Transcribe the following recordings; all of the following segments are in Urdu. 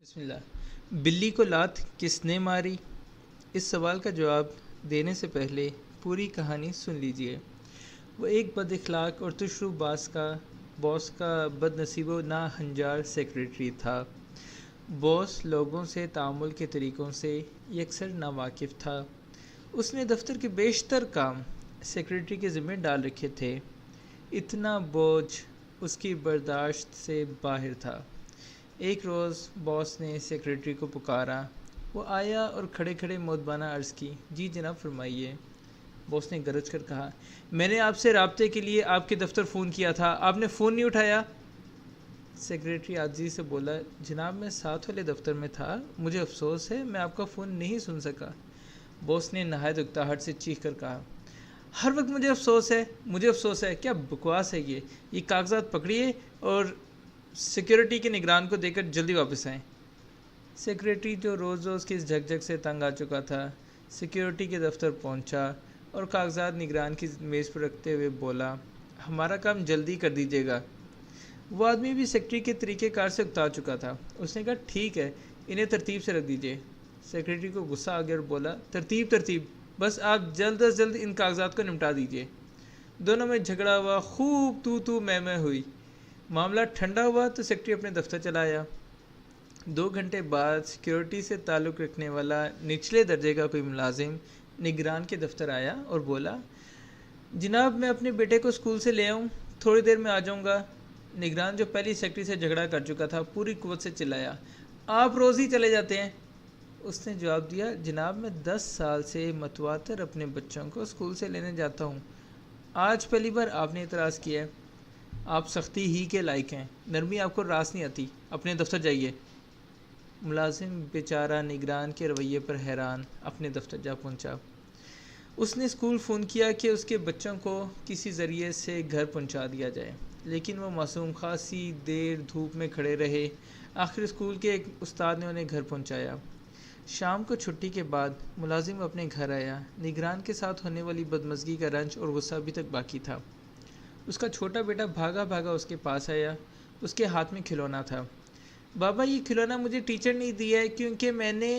بسم اللہ۔ بلی کو لات کس نے ماری؟ اس سوال کا جواب دینے سے پہلے پوری کہانی سن لیجئے۔ وہ ایک بد اخلاق اور تشرو باس کا بد نصیب و ناہنجار سیکریٹری تھا۔ باس لوگوں سے تعامل کے طریقوں سے یکسر ناواقف تھا۔ اس نے دفتر کے بیشتر کام سیکریٹری کے ذمہ ڈال رکھے تھے۔ اتنا بوجھ اس کی برداشت سے باہر تھا۔ ایک روز باس نے سیکریٹری کو پکارا۔ وہ آیا اور کھڑے کھڑے مؤدبانہ عرض کی، جی جناب فرمائیے۔ باس نے گرج کر کہا، میں نے آپ سے رابطے کے لیے آپ کے دفتر فون کیا تھا، آپ نے فون نہیں اٹھایا۔ سیکریٹری عاجزی سے بولا، جناب میں ساتھ والے دفتر میں تھا، مجھے افسوس ہے میں آپ کا فون نہیں سن سکا۔ باس نے نہایت اکتاہٹ سے چیخ کر کہا، ہر وقت مجھے افسوس ہے، کیا بکواس ہے یہ کاغذات پکڑیے اور سیکیورٹی کے نگران کو دے کر جلدی واپس آئیں۔ سیکریٹری جو روز کی اس جھک سے تنگ آ چکا تھا، سیکیورٹی کے دفتر پہنچا اور کاغذات نگران کی میز پر رکھتے ہوئے بولا، ہمارا کام جلدی کر دیجیے گا۔ وہ آدمی بھی سیکریٹری کے طریقہ کار سے اکتا چکا تھا۔ اس نے کہا، ٹھیک ہے، انہیں ترتیب سے رکھ دیجیے۔ سیکریٹری کو غصہ آ گیا اور بولا، ترتیب، بس آپ جلد از جلد ان کاغذات کو نمٹا دیجیے۔ دونوں میں جھگڑا ہوا، خوب تو میں ہوئی۔ معاملہ ٹھنڈا ہوا تو سیکریٹری اپنے دفتر چلا آیا۔ 2 گھنٹے بعد سیکیورٹی سے تعلق رکھنے والا نچلے درجے کا کوئی ملازم نگران کے دفتر آیا اور بولا، جناب میں اپنے بیٹے کو اسکول سے لے آؤں، تھوڑی دیر میں آ جاؤں گا۔ نگران جو پہلی سیکریٹری سے جھگڑا کر چکا تھا پوری قوت سے چلایا، آپ روز ہی چلے جاتے ہیں۔ اس نے جواب دیا، جناب میں 10 سال سے متواتر اپنے بچوں کو اسکول سے لینے جاتا ہوں، آج پہلی بار آپ نے اعتراض کیا ہے۔ آپ سختی ہی کے لائق ہیں، نرمی آپ کو راس نہیں آتی، اپنے دفتر جائیے۔ ملازم بیچارہ نگران کے رویے پر حیران اپنے دفتر جا پہنچا۔ اس نے اسکول فون کیا کہ اس کے بچوں کو کسی ذریعے سے گھر پہنچا دیا جائے، لیکن وہ معصوم خاصی دیر دھوپ میں کھڑے رہے۔ آخر اسکول کے ایک استاد نے انہیں گھر پہنچایا۔ شام کو چھٹی کے بعد ملازم اپنے گھر آیا۔ نگران کے ساتھ ہونے والی بدمزگی کا رنج اور غصہ ابھی تک باقی تھا۔ اس کا چھوٹا بیٹا بھاگا اس کے پاس آیا۔ اس کے ہاتھ میں کھلونا تھا۔ بابا یہ کھلونا مجھے ٹیچر نے دیا ہے کیونکہ میں نے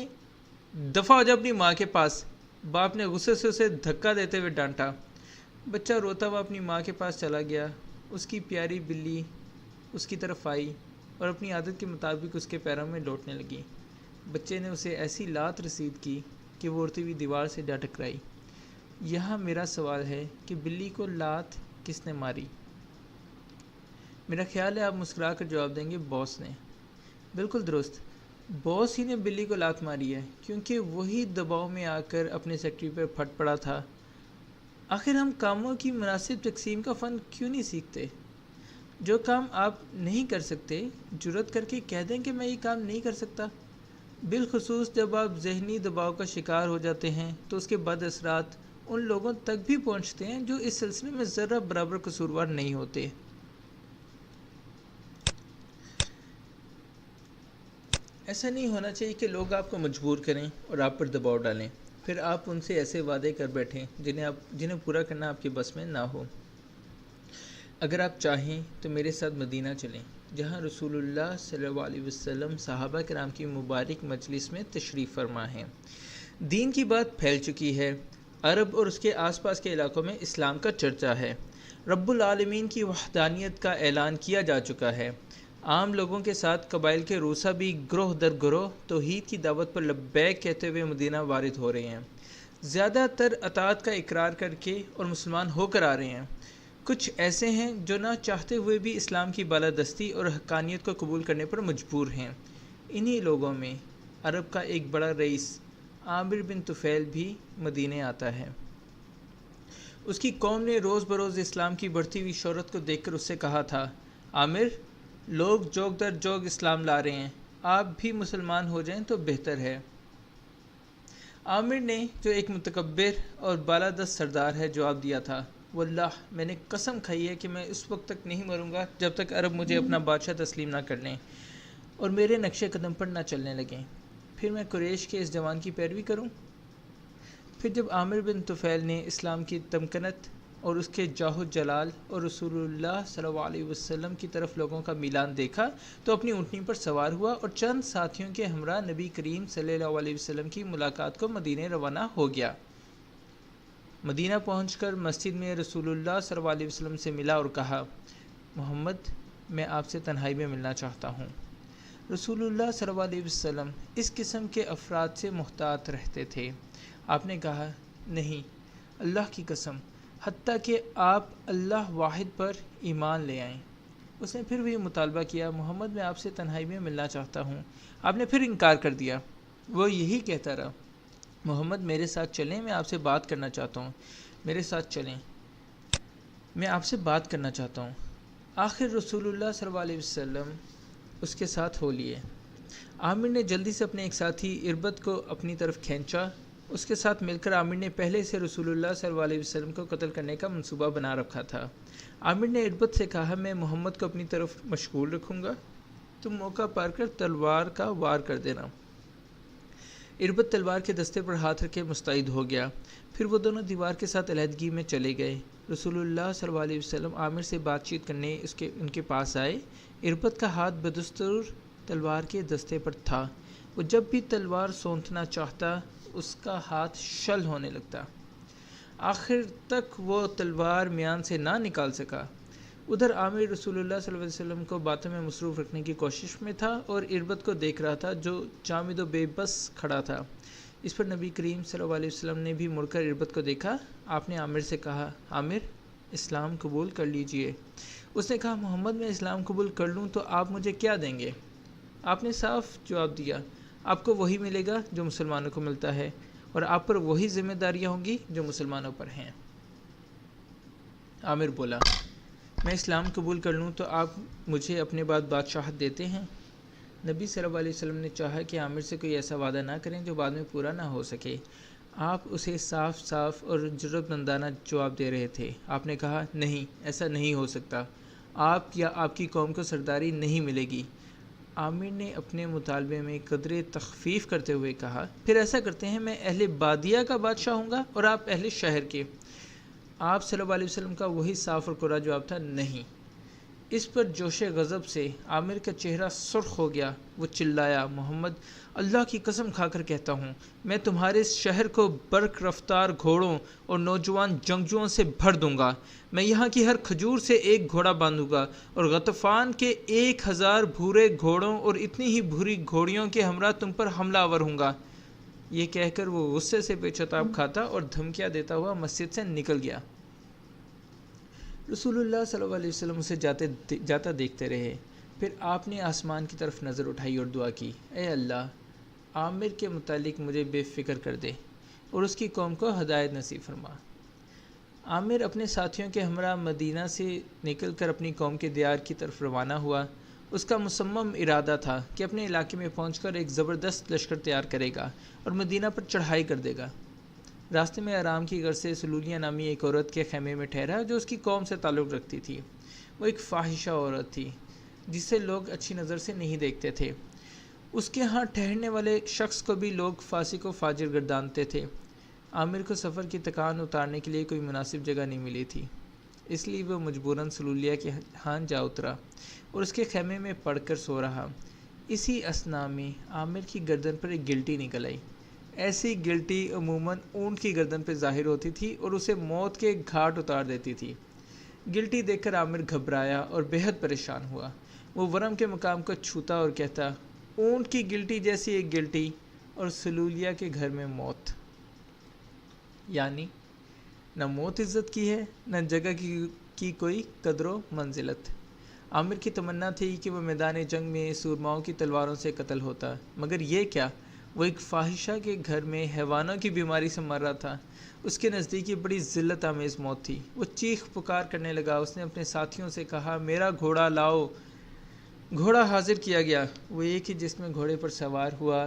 دفعہ ہو جا اپنی ماں کے پاس، باپ نے غصے سے اسے دھکا دیتے ہوئے ڈانٹا۔ بچہ روتا ہوا اپنی ماں کے پاس چلا گیا۔ اس کی پیاری بلی اس کی طرف آئی اور اپنی عادت کے مطابق اس کے پیروں میں لوٹنے لگی۔ بچے نے اسے ایسی لات رسید کی کہ وہ اڑتی ہوئی دیوار سے جا ٹکرائی۔ یہاں میرا سوال ہے کہ بلی کو لات کس نے ماری؟ میرا خیال ہے آپ مسکرا کر جواب دیں گے، باس نے۔ بالکل درست، باس ہی نے بلی کو لات ماری ہے، کیونکہ وہی دباؤ میں آ کر اپنے سیکریٹری پر پھٹ پڑا تھا۔ آخر ہم کاموں کی مناسب تقسیم کا فن کیوں نہیں سیکھتے؟ جو کام آپ نہیں کر سکتے، جرأت کر کے کہہ دیں کہ میں یہ کام نہیں کر سکتا۔ بالخصوص جب آپ ذہنی دباؤ کا شکار ہو جاتے ہیں تو اس کے بد اثرات ان لوگوں تک بھی پہنچتے ہیں جو اس سلسلے میں ذرہ برابر قصوروار نہیں ہوتے۔ ایسا نہیں ہونا چاہیے کہ لوگ آپ کو مجبور کریں اور آپ پر دباؤ ڈالیں، پھر آپ ان سے ایسے وعدے کر بیٹھیں جنہیں پورا کرنا آپ کے بس میں نہ ہو۔ اگر آپ چاہیں تو میرے ساتھ مدینہ چلیں، جہاں رسول اللہ صلی اللہ علیہ وسلم صحابہ کرام کی مبارک مجلس میں تشریف فرما ہیں۔ دین کی بات پھیل چکی ہے، عرب اور اس کے آس پاس کے علاقوں میں اسلام کا چرچا ہے، رب العالمین کی وحدانیت کا اعلان کیا جا چکا ہے۔ عام لوگوں کے ساتھ قبائل کے روسا بھی گروہ در گروہ توحید کی دعوت پر لبیک کہتے ہوئے مدینہ وارد ہو رہے ہیں۔ زیادہ تر اطاعت کا اقرار کر کے اور مسلمان ہو کر آ رہے ہیں۔ کچھ ایسے ہیں جو نہ چاہتے ہوئے بھی اسلام کی بالادستی اور حقانیت کو قبول کرنے پر مجبور ہیں۔ انہی لوگوں میں عرب کا ایک بڑا رئیس عامر بن طفیل بھی مدینے آتا ہے۔ اس کی قوم نے روز بروز اسلام کی بڑھتی ہوئی شہرت کو دیکھ کر اس سے کہا تھا، عامر، لوگ جوگ در جوگ اسلام لا رہے ہیں، آپ بھی مسلمان ہو جائیں تو بہتر ہے۔ عامر نے، جو ایک متکبر اور بالادست سردار ہے، جواب دیا تھا، واللہ میں نے قسم کھائی ہے کہ میں اس وقت تک نہیں مروں گا جب تک عرب مجھے اپنا بادشاہ تسلیم نہ کر لیں اور میرے نقش قدم پر نہ چلنے لگیں، پھر میں قریش کے اس جوان کی پیروی کروں۔ پھر جب عامر بن طفیل نے اسلام کی تمکنت اور اس کے جاہ و جلال اور رسول اللہ صلی اللہ علیہ وسلم کی طرف لوگوں کا میلان دیکھا تو اپنی اونٹنی پر سوار ہوا اور چند ساتھیوں کے ہمراہ نبی کریم صلی اللہ علیہ وسلم کی ملاقات کو مدینے روانہ ہو گیا۔ مدینہ پہنچ کر مسجد میں رسول اللہ صلی اللہ علیہ وسلم سے ملا اور کہا، محمد میں آپ سے تنہائی میں ملنا چاہتا ہوں۔ رسول اللہ صلی اللہ علیہ وسلم اس قسم کے افراد سے محتاط رہتے تھے۔ آپ نے کہا، نہیں، اللہ کی قسم، حتیٰ کہ آپ اللہ واحد پر ایمان لے آئیں۔ اس نے پھر بھی مطالبہ کیا، محمد میں آپ سے تنہائی میں ملنا چاہتا ہوں۔ آپ نے پھر انکار کر دیا۔ وہ یہی کہتا رہا، محمد میرے ساتھ چلیں، میں آپ سے بات کرنا چاہتا ہوں، میرے ساتھ چلیں، میں آپ سے بات کرنا چاہتا ہوں۔ آخر رسول اللہ صلی اللہ علیہ وسلم اس کے ساتھ ہو لیے۔ عامر نے جلدی سے اپنے ایک ساتھی اربد کو اپنی طرف کھینچا۔ اس کے ساتھ مل کر عامر نے پہلے سے رسول اللہ صلی اللہ علیہ وسلم کو قتل کرنے کا منصوبہ بنا رکھا تھا۔ عامر نے اربد سے کہا، میں محمد کو اپنی طرف مشغول رکھوں گا، تم موقع پا کر تلوار کا وار کر دینا۔ اربد تلوار کے دستے پر ہاتھ رکھے مستعد ہو گیا۔ پھر وہ دونوں دیوار کے ساتھ علیحدگی میں چلے گئے۔ رسول اللہ صلی اللہ علیہ وسلم عامر سے بات چیت کرنے ان کے پاس آئے۔ اربد کا ہاتھ بدستور تلوار کے دستے پر تھا۔ وہ جب بھی تلوار سونتنا چاہتا اس کا ہاتھ شل ہونے لگتا۔ آخر تک وہ تلوار میان سے نہ نکال سکا۔ ادھر عامر رسول اللہ صلی اللہ علیہ وسلم کو باتوں میں مصروف رکھنے کی کوشش میں تھا اور اربد کو دیکھ رہا تھا جو جامد و بے بس کھڑا تھا۔ اس پر نبی کریم صلی اللہ علیہ وسلم نے بھی مڑ کر اربد کو دیکھا۔ آپ نے عامر سے کہا، عامر اسلام قبول کر لیجئے۔ اس نے کہا، محمد میں اسلام قبول کر لوں تو آپ مجھے کیا دیں گے؟ آپ نے صاف جواب دیا، آپ کو وہی ملے گا جو مسلمانوں کو ملتا ہے، اور آپ پر وہی ذمہ داریاں ہوں گی جو مسلمانوں پر ہیں۔ عامر بولا، میں اسلام قبول کر لوں تو آپ مجھے اپنے بعد بادشاہت دیتے ہیں؟ نبی صلی اللہ علیہ وسلم نے چاہا کہ عامر سے کوئی ایسا وعدہ نہ کریں جو بعد میں پورا نہ ہو سکے۔ آپ اسے صاف صاف اور جرأت مندانہ جواب دے رہے تھے۔ آپ نے کہا، نہیں، ایسا نہیں ہو سکتا، آپ یا آپ کی قوم کو سرداری نہیں ملے گی۔ عامر نے اپنے مطالبے میں قدرے تخفیف کرتے ہوئے کہا، پھر ایسا کرتے ہیں، میں اہل بادیہ کا بادشاہ ہوں گا اور آپ اہل شہر کے۔ آپ صلی اللہ علیہ وسلم کا وہی صاف اور کڑا جواب تھا، نہیں۔ اس پر جوش غضب سے عامر کا چہرہ سرخ ہو گیا۔ وہ چلایا، محمد اللہ کی قسم کھا کر کہتا ہوں، میں تمہارے اس شہر کو برق رفتار گھوڑوں اور نوجوان جنگجوؤں سے بھر دوں گا۔ میں یہاں کی ہر کھجور سے ایک گھوڑا باندھوں گا اور غطفان کے 1000 بھورے گھوڑوں اور اتنی ہی بھوری گھوڑیوں کے ہمراہ تم پر حملہ آور ہوں گا۔ یہ کہہ کر وہ غصے سے پیچتاب کھاتا اور دھمکیاں دیتا ہوا مسجد سے نکل گیا۔ رسول اللہ صلی اللہ علیہ وسلم اسے جاتا دیکھتے رہے۔ پھر آپ نے آسمان کی طرف نظر اٹھائی اور دعا کی، اے اللہ، عامر کے متعلق مجھے بے فکر کر دے اور اس کی قوم کو ہدایت نصیب فرما۔ عامر اپنے ساتھیوں کے ہمراہ مدینہ سے نکل کر اپنی قوم کے دیار کی طرف روانہ ہوا۔ اس کا مصمم ارادہ تھا کہ اپنے علاقے میں پہنچ کر ایک زبردست لشکر تیار کرے گا اور مدینہ پر چڑھائی کر دے گا۔ راستے میں آرام کی غرض سے سلولیہ نامی ایک عورت کے خیمے میں ٹھہرا جو اس کی قوم سے تعلق رکھتی تھی۔ وہ ایک فاحشہ عورت تھی جسے لوگ اچھی نظر سے نہیں دیکھتے تھے۔ اس کے ہاں ٹھہرنے والے شخص کو بھی لوگ فاسق و فاجر گردانتے تھے۔ عامر کو سفر کی تکان اتارنے کے لیے کوئی مناسب جگہ نہیں ملی تھی، اس لیے وہ مجبوراً سلولیہ کے ہاں جا اترا اور اس کے خیمے میں پڑ کر سو رہا۔ اسی اثنا میں عامر کی گردن پر ایک گلٹی نکل آئی۔ ایسی گلٹی عموماً اونٹ کی گردن پہ ظاہر ہوتی تھی اور اسے موت کے گھاٹ اتار دیتی تھی۔ گلٹی دیکھ کر عامر گھبرایا اور بے حد پریشان ہوا۔ وہ ورم کے مقام کو چھوتا اور کہتا، اونٹ کی گلٹی جیسی ایک گلٹی اور سلولیہ کے گھر میں موت۔ یعنی نہ موت عزت کی ہے، نہ جگہ کی کوئی قدر و منزلت۔ عامر کی تمنا تھی کہ وہ میدان جنگ میں سورماؤں کی تلواروں سے قتل ہوتا، مگر یہ کیا، وہ ایک فاحشہ کے گھر میں حیوانوں کی بیماری سے مر رہا تھا۔ اس کے نزدیک یہ بڑی ذلت آمیز موت تھی۔ وہ چیخ پکار کرنے لگا۔ اس نے اپنے ساتھیوں سے کہا، میرا گھوڑا لاؤ۔ گھوڑا حاضر کیا گیا۔ وہ ایک ہی جس میں گھوڑے پر سوار ہوا،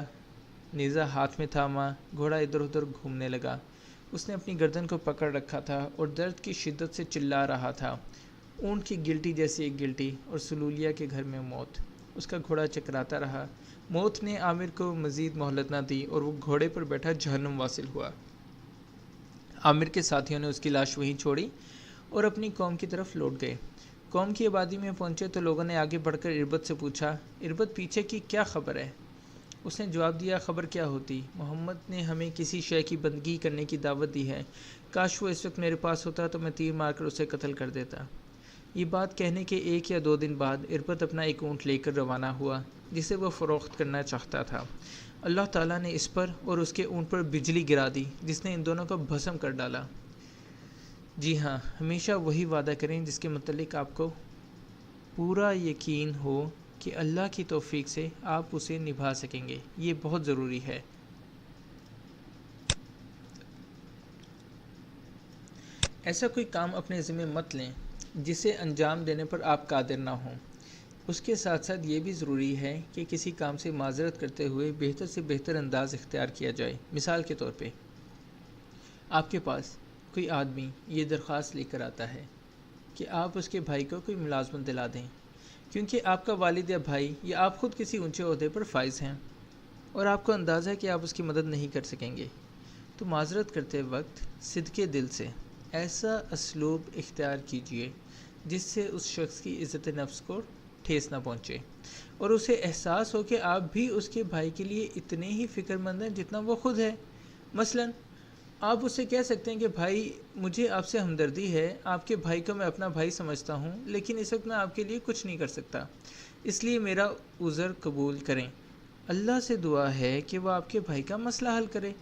نیزہ ہاتھ میں تھاما، گھوڑا ادھر ادھر گھومنے لگا۔ اس نے اپنی گردن کو پکڑ رکھا تھا اور درد کی شدت سے چلا رہا تھا، اونٹ کی گلٹی جیسی ایک گلٹی اور سلولیہ کے گھر میں موت۔ اس کا گھوڑا چکراتا رہا۔ موت نے عامر کو مزید مہلت نہ دی اور وہ گھوڑے پر بیٹھا جہنم واصل ہوا۔ عامر کے ساتھیوں نے اس کی لاش وہیں چھوڑی اور اپنی قوم کی طرف لوٹ گئے۔ قوم کی آبادی میں پہنچے تو لوگوں نے آگے بڑھ کر اربد سے پوچھا، اربد پیچھے کی کیا خبر ہے؟ اس نے جواب دیا، خبر کیا ہوتی، محمد نے ہمیں کسی شے کی بندگی کرنے کی دعوت دی ہے، کاش وہ اس وقت میرے پاس ہوتا تو میں تیر مار کر اسے قتل کر دیتا۔ یہ بات کہنے کے 1 یا 2 دن بعد اربد اپنا ایک اونٹ لے کر روانہ ہوا جسے وہ فروخت کرنا چاہتا تھا۔ اللہ تعالیٰ نے اس پر اور اس کے اونٹ پر بجلی گرا دی جس نے ان دونوں کو بھسم کر ڈالا۔ جی ہاں، ہمیشہ وہی وعدہ کریں جس کے متعلق آپ کو پورا یقین ہو کہ اللہ کی توفیق سے آپ اسے نبھا سکیں گے، یہ بہت ضروری ہے۔ ایسا کوئی کام اپنے ذمہ مت لیں جسے انجام دینے پر آپ قادر نہ ہوں۔ اس کے ساتھ ساتھ یہ بھی ضروری ہے کہ کسی کام سے معذرت کرتے ہوئے بہتر سے بہتر انداز اختیار کیا جائے۔ مثال کے طور پہ آپ کے پاس کوئی آدمی یہ درخواست لے کر آتا ہے کہ آپ اس کے بھائی کو کوئی ملازمت دلا دیں، کیونکہ آپ کا والد یا بھائی یا آپ خود کسی اونچے عہدے پر فائز ہیں اور آپ کو اندازہ ہے کہ آپ اس کی مدد نہیں کر سکیں گے، تو معذرت کرتے وقت صدقے دل سے ایسا اسلوب اختیار کیجیے جس سے اس شخص کی عزت نفس کو ٹھیس نہ پہنچے اور اسے احساس ہو کہ آپ بھی اس کے بھائی کے لیے اتنے ہی فکر مند ہیں جتنا وہ خود ہے۔ مثلاً آپ اسے کہہ سکتے ہیں کہ بھائی، مجھے آپ سے ہمدردی ہے، آپ کے بھائی کو میں اپنا بھائی سمجھتا ہوں، لیکن اس وقت میں آپ کے لیے کچھ نہیں کر سکتا، اس لیے میرا عذر قبول کریں۔ اللہ سے دعا ہے کہ وہ آپ کے بھائی کا مسئلہ حل کرے۔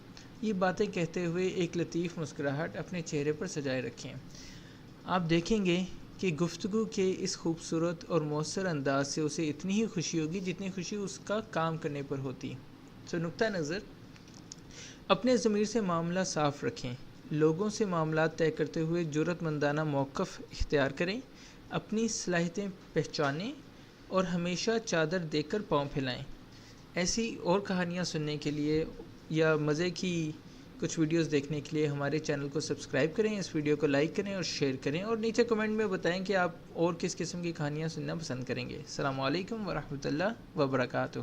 یہ باتیں کہتے ہوئے ایک لطیف مسکراہٹ اپنے چہرے پر سجائے رکھیں۔ آپ دیکھیں گے کہ گفتگو کے اس خوبصورت اور مؤثر انداز سے اسے اتنی ہی خوشی ہوگی جتنی خوشی اس کا کام کرنے پر ہوتی۔ نقطہ نظر، اپنے ضمیر سے معاملہ صاف رکھیں، لوگوں سے معاملات طے کرتے ہوئے جرأت مندانہ موقف اختیار کریں، اپنی صلاحیتیں پہچانیں اور ہمیشہ چادر دیکھ کر پاؤں پھیلائیں۔ ایسی اور کہانیاں سننے کے لیے یا مزے کی کچھ ویڈیوز دیکھنے کے لیے ہمارے چینل کو سبسکرائب کریں، اس ویڈیو کو لائک کریں اور شیئر کریں، اور نیچے کمنٹ میں بتائیں کہ آپ اور کس قسم کی کہانیاں سننا پسند کریں گے۔ السلام علیکم ورحمۃ اللہ وبرکاتہ۔